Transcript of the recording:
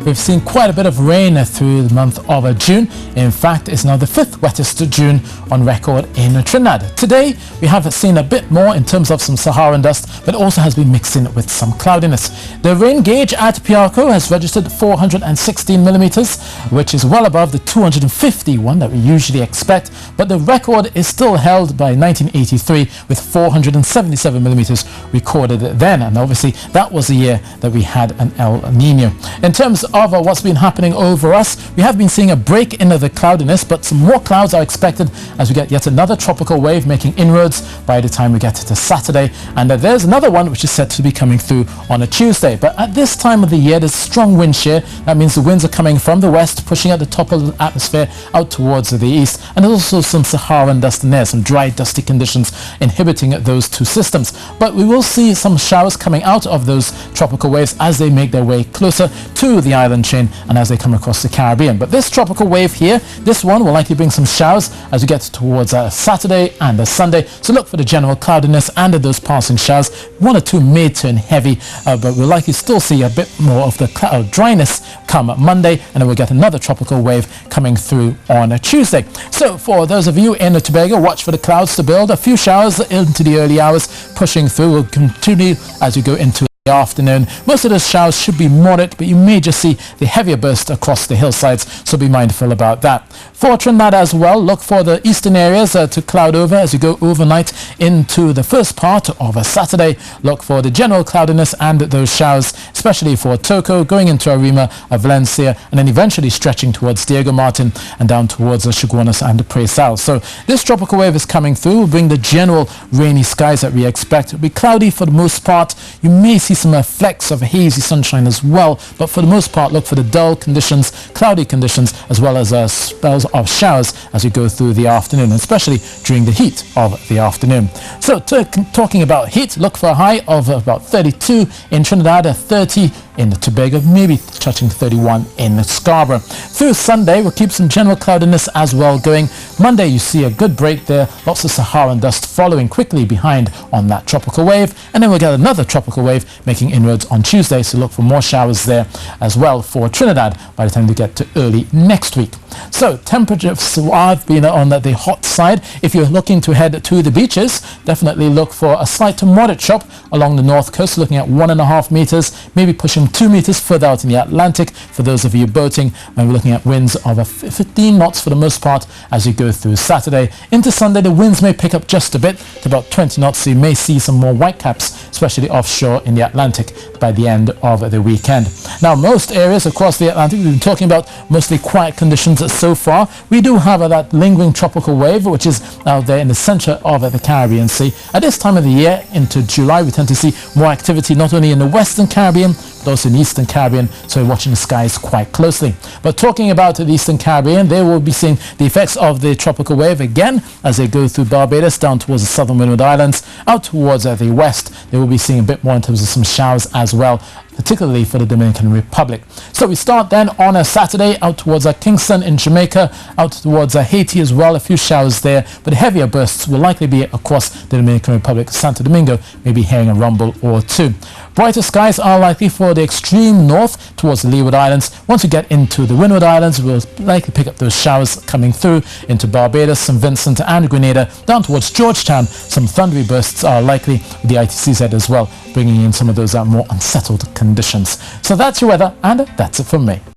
we've seen quite a bit of rain through the month of June. In fact, it's now the 5th wettest June on record in Trinidad. Today, we have seen a bit more in terms of some Saharan dust, but also has been mixed in with some cloudiness. The rain gauge at Piarco has registered 416 millimeters, which is well above the 251 that we usually expect, but the record is still held by 1983 with 477 millimeters recorded then, and obviously that was the year that we had an El Nino. In terms of what's been happening over us, we have been seeing a break in the cloudiness, but some more clouds are expected as we get yet another tropical wave making inroads by the time we get to Saturday, and there's another one which is set to be coming through on a Tuesday. But at this time of the year, there's strong wind shear. That means the winds are coming from the west, pushing at the top of the atmosphere out towards the east, and there's also some Saharan dust in there, some dry dusty conditions inhibiting those two systems. But we will see some showers coming out of those tropical waves as they make their way closer to the island chain and as they come across the Caribbean. But this tropical wave here, this one will likely bring some showers as we get towards Saturday and Sunday. So look for the general cloudiness and those passing showers. One or two may turn heavy, but we'll likely still see a bit more of the dryness come Monday, and then we'll get another tropical wave coming through on a Tuesday. So for those of you in Tobago, watch for the clouds to build. A few showers into the early hours pushing through will continue as we go into the afternoon. Most of those showers should be moderate, but you may just see the heavier burst across the hillsides, so be mindful about that. For Trinidad as well, look for the eastern areas to cloud over as you go overnight into the first part of a Saturday. Look for the general cloudiness and those showers, especially for Toco, going into Arima, Valencia, and then eventually stretching towards Diego Martin and down towards Chaguanas and Presal. So this tropical wave is coming through, will bring the general rainy skies that we expect. It will be cloudy for the most part. You may see some flecks of hazy sunshine as well, but for the most part look for the dull conditions, cloudy conditions, as well as spells of showers as we go through the afternoon, especially during the heat of the afternoon. So talking about heat, look for a high of about 32 in Trinidad, 30 in the Tobago, maybe touching 31 in Scarborough. Through Sunday, we'll keep some general cloudiness as well going. Monday, you see a good break there, lots of Saharan dust following quickly behind on that tropical wave, and then we'll get another tropical wave making inroads on Tuesday, so look for more showers there as well for Trinidad by the time we get to early next week. So temperatures have been on the hot side. If you're looking to head to the beaches, definitely look for a slight to moderate chop along the north coast, looking at 1.5 meters, maybe pushing 2 meters further out in the Atlantic for those of you boating, and we're looking at winds of 15 knots for the most part as you go through Saturday. Into Sunday, the winds may pick up just a bit to about 20 knots, so you may see some more whitecaps, especially offshore in the Atlantic by the end of the weekend. Now, most areas across the Atlantic, we've been talking about mostly quiet conditions so far. We do have that lingering tropical wave, which is out there in the center of the Caribbean Sea. At this time of the year, into July, we tend to see more activity not only in the Western Caribbean, but also in the Eastern Caribbean, so we're watching the skies quite closely. But talking about the Eastern Caribbean, they will be seeing the effects of the tropical wave again as they go through Barbados, down towards the southern Windward Islands, out towards the west. They will be seeing a bit more in terms of some showers as well, particularly for the Dominican Republic. So we start then on a Saturday out towards Kingston in Jamaica, out towards Haiti as well, a few showers there, but heavier bursts will likely be across the Dominican Republic. Santo Domingo, maybe hearing a rumble or two. Brighter skies are likely for the extreme north towards the Leeward Islands. Once we get into the Windward Islands, we'll likely pick up those showers coming through into Barbados, St. Vincent and Grenada, down towards Georgetown. Some thundery bursts are likely with the ITCZ as well, bringing in some of those more unsettled conditions. So that's your weather, and that's it from me.